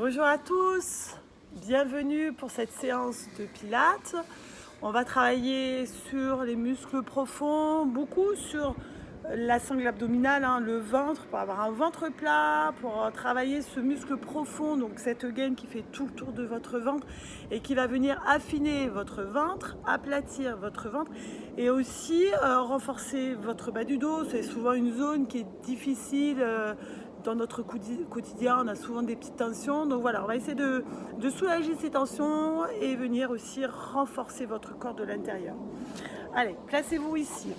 Bonjour à tous, bienvenue pour cette séance de pilates. On va travailler sur les muscles profonds, beaucoup sur la sangle abdominale, le ventre, pour avoir un ventre plat, pour travailler ce muscle profond, donc cette gaine qui fait tout le tour de votre ventre et qui va venir affiner votre ventre, aplatir votre ventre et aussi renforcer votre bas du dos. C'est souvent une zone qui est difficile. Dans notre quotidien, on a souvent des petites tensions. Donc voilà, on va essayer de soulager ces tensions et venir aussi renforcer votre corps de l'intérieur. Allez, placez-vous ici.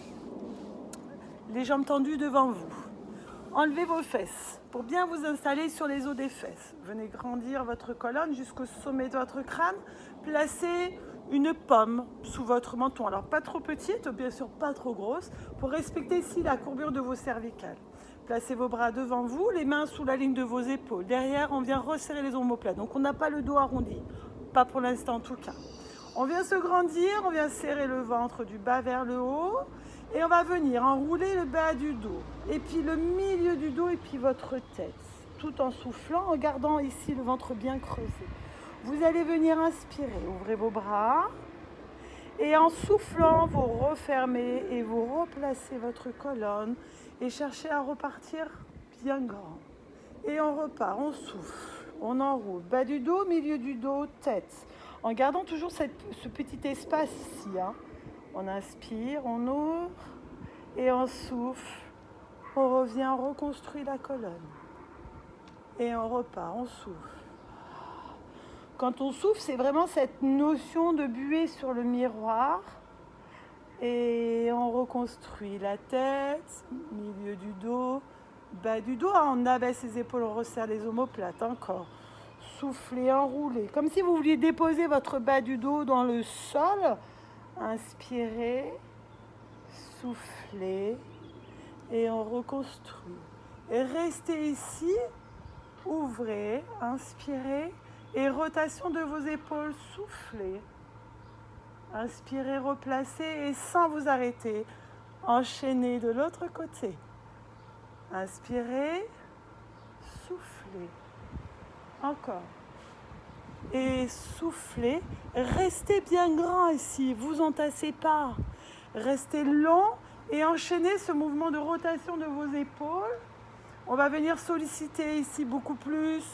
Les jambes tendues devant vous. Enlevez vos fesses pour bien vous installer sur les os des fesses. Venez grandir votre colonne jusqu'au sommet de votre crâne. Placez une pomme sous votre menton. Alors pas trop petite, bien sûr pas trop grosse, pour respecter ici la courbure de vos cervicales. Placez vos bras devant vous, les mains sous la ligne de vos épaules. Derrière, on vient resserrer les omoplates. Donc on n'a pas le dos arrondi, pas pour l'instant en tout cas. On vient se grandir, on vient serrer le ventre du bas vers le haut. Et on va venir enrouler le bas du dos, et puis le milieu du dos, et puis votre tête, tout en soufflant, en gardant ici le ventre bien creusé. Vous allez venir inspirer, ouvrez vos bras, et en soufflant, vous refermez et vous replacez votre colonne, et cherchez à repartir bien grand. Et on repart, on souffle, on enroule, bas du dos, milieu du dos, tête, en gardant toujours ce petit espace ici, On inspire, on ouvre et on souffle. On revient, on reconstruit la colonne. Et on repart, on souffle. Quand on souffle, c'est vraiment cette notion de buée sur le miroir. Et on reconstruit la tête, milieu du dos, bas du dos. On abaisse les épaules, on resserre les omoplates encore. Soufflez, enroulez. Comme si vous vouliez déposer votre bas du dos dans le sol. Inspirez, soufflez et on reconstruit. Et restez ici, ouvrez, inspirez et rotation de vos épaules, soufflez. Inspirez, replacez et sans vous arrêter, enchaînez de l'autre côté. Inspirez, soufflez. Encore. Et soufflez, restez bien grand ici, vous entassez pas, restez long et enchaînez ce mouvement de rotation de vos épaules. On va venir solliciter ici beaucoup plus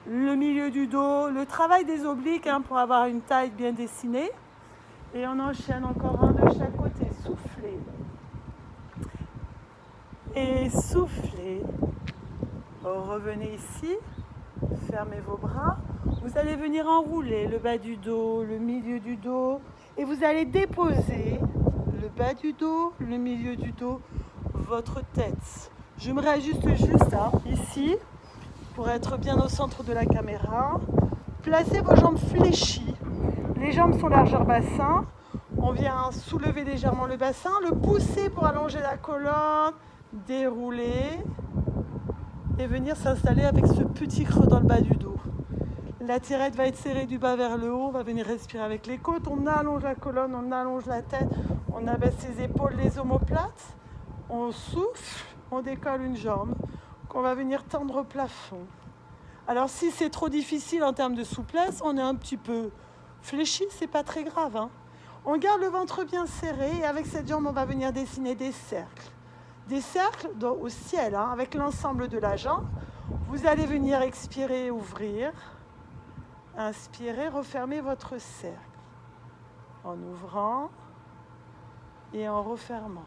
le milieu du dos, le travail des obliques pour avoir une taille bien dessinée. Et on enchaîne encore un de chaque côté, soufflez. Et soufflez. Revenez ici, fermez vos bras. Vous allez venir enrouler le bas du dos, le milieu du dos et vous allez déposer le bas du dos, le milieu du dos, votre tête. Je me réajuste juste ici pour être bien au centre de la caméra. Placez vos jambes fléchies. Les jambes sont largeur bassin. On vient soulever légèrement le bassin, le pousser pour allonger la colonne, dérouler et venir s'installer avec ce petit creux dans le bas du dos. La tirette va être serrée du bas vers le haut, on va venir respirer avec les côtes, on allonge la colonne, on allonge la tête, on abaisse les épaules, les omoplates, on souffle, on décolle une jambe, qu'on va venir tendre au plafond. Alors si c'est trop difficile en termes de souplesse, on est un petit peu fléchi, c'est pas très grave. On garde le ventre bien serré et avec cette jambe, on va venir dessiner des cercles. Des cercles au ciel, avec l'ensemble de la jambe. Vous allez venir expirer, ouvrir. Inspirez, refermez votre cercle en ouvrant et en refermant.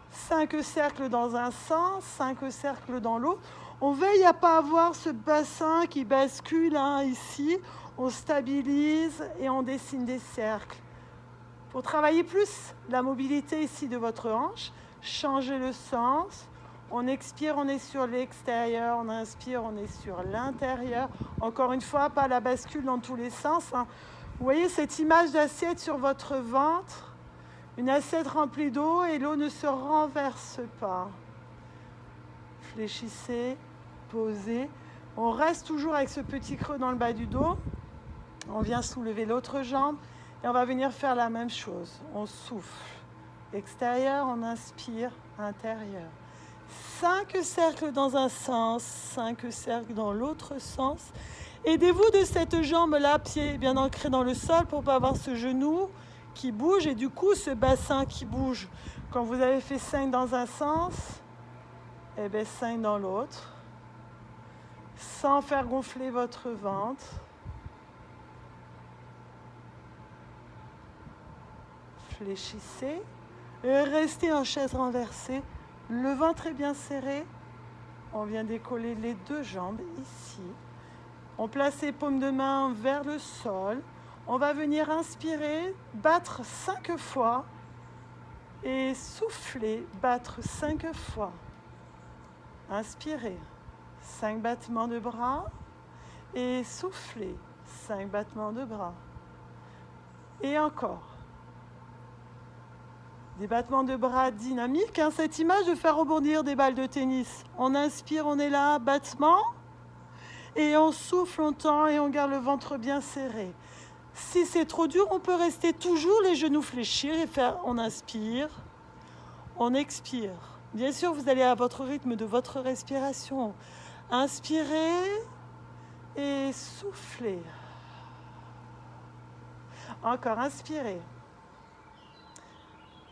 5 cercles dans un sens, 5 cercles dans l'autre. On veille à ne pas avoir ce bassin qui bascule ici. On stabilise et on dessine des cercles. Pour travailler plus la mobilité ici de votre hanche, changez le sens. On expire, on est sur l'extérieur, on inspire, on est sur l'intérieur. Encore une fois, pas la bascule dans tous les sens. Vous voyez cette image d'assiette sur votre ventre, une assiette remplie d'eau et l'eau ne se renverse pas. Fléchissez, posez. On reste toujours avec ce petit creux dans le bas du dos. On vient soulever l'autre jambe et on va venir faire la même chose. On souffle. Extérieur, on inspire, intérieur. 5 cercles dans un sens, 5 cercles dans l'autre sens. Aidez-vous de cette jambe-là, pied bien ancré dans le sol pour ne pas avoir ce genou qui bouge et du coup ce bassin qui bouge. Quand vous avez fait 5 dans un sens, et bien 5 dans l'autre, sans faire gonfler votre ventre. Fléchissez et restez en chaise renversée. Le ventre est bien serré. On vient décoller les 2 jambes ici. On place les paumes de main vers le sol. On va venir inspirer, battre 5 fois et souffler, battre 5 fois. Inspirez, 5 battements de bras et soufflez, 5 battements de bras. Et encore. Des battements de bras dynamiques, hein, cette image de faire rebondir des balles de tennis. On inspire, on est là, battement. Et on souffle longtemps et on garde le ventre bien serré. Si c'est trop dur, on peut rester toujours les genoux fléchir et faire, on inspire, on expire. Bien sûr, vous allez à votre rythme de votre respiration. Inspirez et soufflez. Encore, inspirez.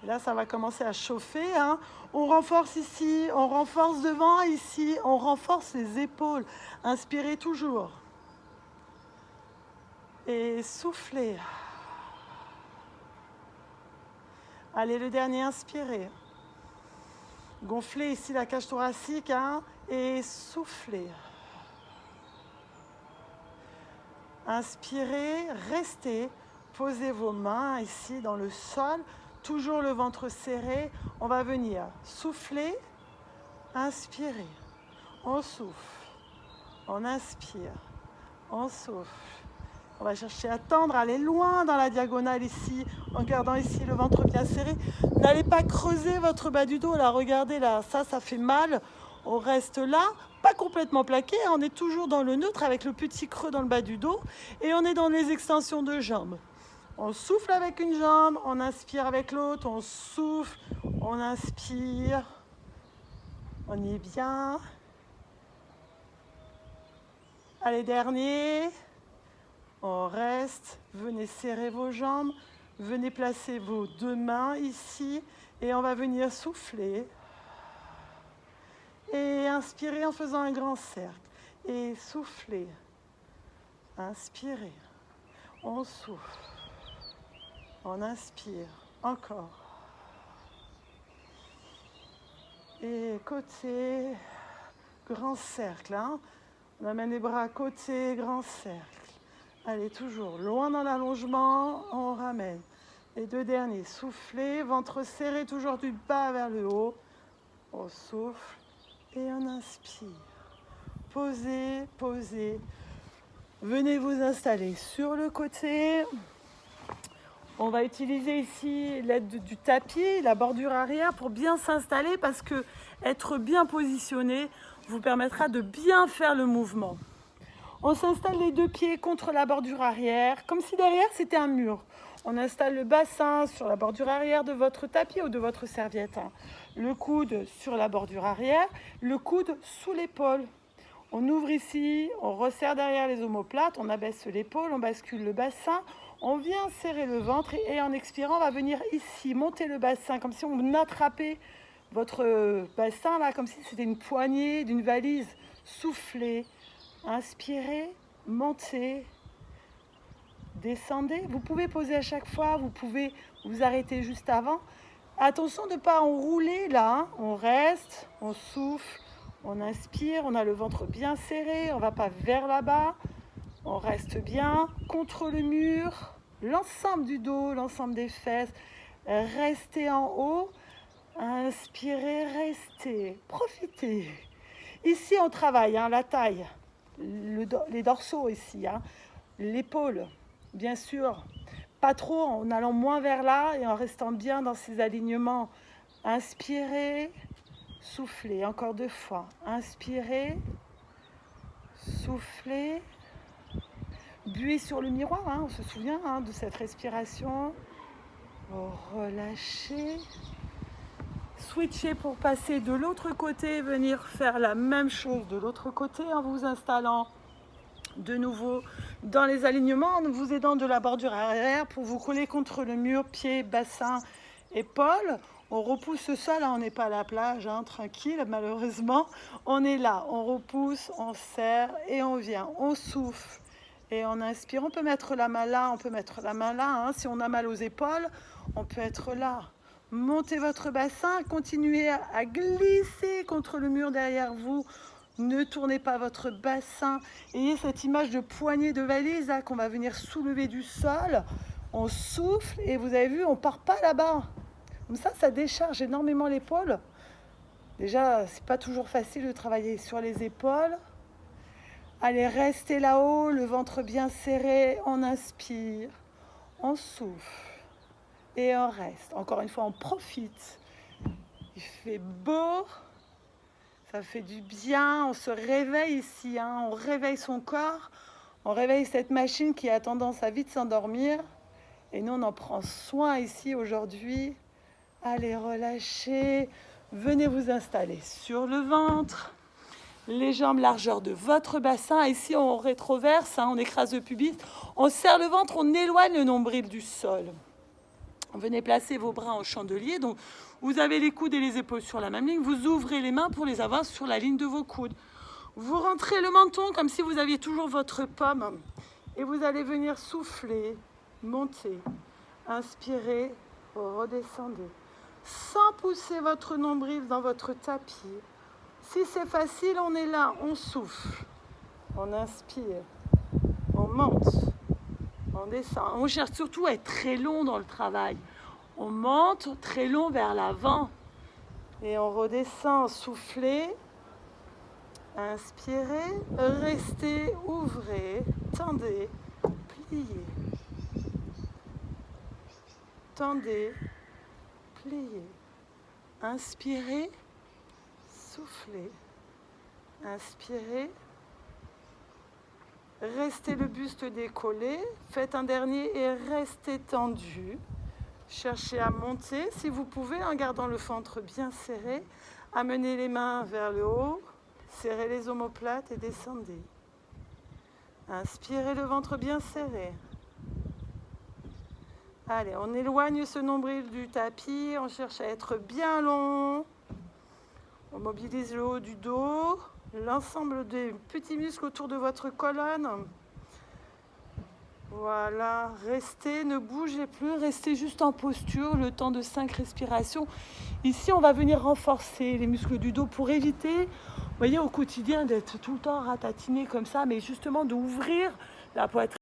Là, ça va commencer à chauffer. Hein. On renforce ici, on renforce devant, ici, on renforce les épaules. Inspirez toujours. Et soufflez. Allez, le dernier, inspirez. Gonflez ici la cage thoracique hein, et soufflez. Inspirez, restez. Posez vos mains ici dans le sol. Toujours le ventre serré, on va venir souffler, inspirer, on souffle, on inspire, on souffle. On va chercher à tendre, aller loin dans la diagonale ici, en gardant ici le ventre bien serré. N'allez pas creuser votre bas du dos, là, regardez là, ça fait mal. On reste là, pas complètement plaqué, on est toujours dans le neutre avec le petit creux dans le bas du dos et on est dans les extensions de jambes. On souffle avec une jambe, on inspire avec l'autre, on souffle, on inspire. On y est bien. Allez, dernier. On reste. Venez serrer vos jambes. Venez placer vos 2 mains ici. Et on va venir souffler. Et inspirer en faisant un grand cercle. Et souffler. Inspirez. On souffle. On inspire, encore. Et côté, grand cercle. Hein. On amène les bras à côté, grand cercle. Allez, toujours loin dans l'allongement, on ramène. Les 2 derniers, soufflez, ventre serré, toujours du bas vers le haut. On souffle et on inspire. Posez, posez. Venez vous installer sur le côté. On va utiliser ici l'aide du tapis, la bordure arrière pour bien s'installer parce que être bien positionné vous permettra de bien faire le mouvement. On s'installe les 2 pieds contre la bordure arrière, comme si derrière c'était un mur. On installe le bassin sur la bordure arrière de votre tapis ou de votre serviette. Le coude sur la bordure arrière, le coude sous l'épaule. On ouvre ici, on resserre derrière les omoplates, on abaisse l'épaule, on bascule le bassin. On vient serrer le ventre et en expirant, on va venir ici, monter le bassin, comme si on attrapait votre bassin, là, comme si c'était une poignée d'une valise. Soufflez, inspirez, montez, descendez. Vous pouvez poser à chaque fois, vous pouvez vous arrêter juste avant. Attention de ne pas enrouler, là. Hein. On reste, on souffle, on inspire, on a le ventre bien serré, on ne va pas vers là-bas. On reste bien contre le mur, l'ensemble du dos, l'ensemble des fesses. Restez en haut, inspirez, restez, profitez. Ici, on travaille hein, la taille, les dorsaux ici, hein, l'épaule, bien sûr. Pas trop en allant moins vers là et en restant bien dans ces alignements. Inspirez, soufflez, encore 2 fois. Inspirez, soufflez. Buez sur le miroir, hein, on se souvient hein, de cette respiration. Relâchez. Switchez pour passer de l'autre côté, venir faire la même chose de l'autre côté en vous installant de nouveau dans les alignements en vous aidant de la bordure arrière pour vous coller contre le mur, pieds, bassin, épaules. On repousse le sol, hein, on n'est pas à la plage, hein, tranquille, malheureusement. On est là, on repousse, on serre et on vient, on souffle et on inspire. On peut mettre la main là, on peut mettre la main là. Hein. Si on a mal aux épaules, on peut être là. Montez votre bassin, continuez à glisser contre le mur derrière vous. Ne tournez pas votre bassin. Ayez cette image de poignée de valise qu'on va venir soulever du sol. On souffle et vous avez vu, on ne part pas là-bas. Comme ça décharge énormément l'épaule. Déjà, c'est pas toujours facile de travailler sur les épaules. Allez, restez là-haut, le ventre bien serré. On inspire, on souffle et on reste. Encore une fois, on profite. Il fait beau. Ça fait du bien, on se réveille ici, hein. On réveille son corps, on réveille cette machine qui a tendance à vite s'endormir. Et nous, on en prend soin ici aujourd'hui. Allez, relâchez, venez vous installer sur le ventre, les jambes largeur de votre bassin. Ici, on rétroverse, hein, on écrase le pubis, on serre le ventre, on éloigne le nombril du sol. Venez placer vos bras en chandelier. Donc, vous avez les coudes et les épaules sur la même ligne. Vous ouvrez les mains pour les avoir sur la ligne de vos coudes. Vous rentrez le menton comme si vous aviez toujours votre pomme. Et vous allez venir souffler, monter, inspirer, redescendez. Sans pousser votre nombril dans votre tapis. Si c'est facile, on est là, on souffle. On inspire, on monte. On descend. On cherche surtout à être très long dans le travail. On monte très long vers l'avant. Et on redescend, soufflez. Inspirez. Restez, ouvrez. Tendez. Pliez. Tendez. Pliez. Inspirez. Soufflez. Inspirez. Restez le buste décollé, faites un dernier et restez tendu. Cherchez à monter, si vous pouvez, en gardant le ventre bien serré. Amenez les mains vers le haut, serrez les omoplates et descendez. Inspirez le ventre bien serré. Allez, on éloigne ce nombril du tapis, on cherche à être bien long. On mobilise le haut du dos. L'ensemble des petits muscles autour de votre colonne. Voilà, restez, ne bougez plus, restez juste en posture, le temps de 5 respirations. Ici, on va venir renforcer les muscles du dos pour éviter, vous voyez, au quotidien, d'être tout le temps ratatiné comme ça, mais justement d'ouvrir la poitrine.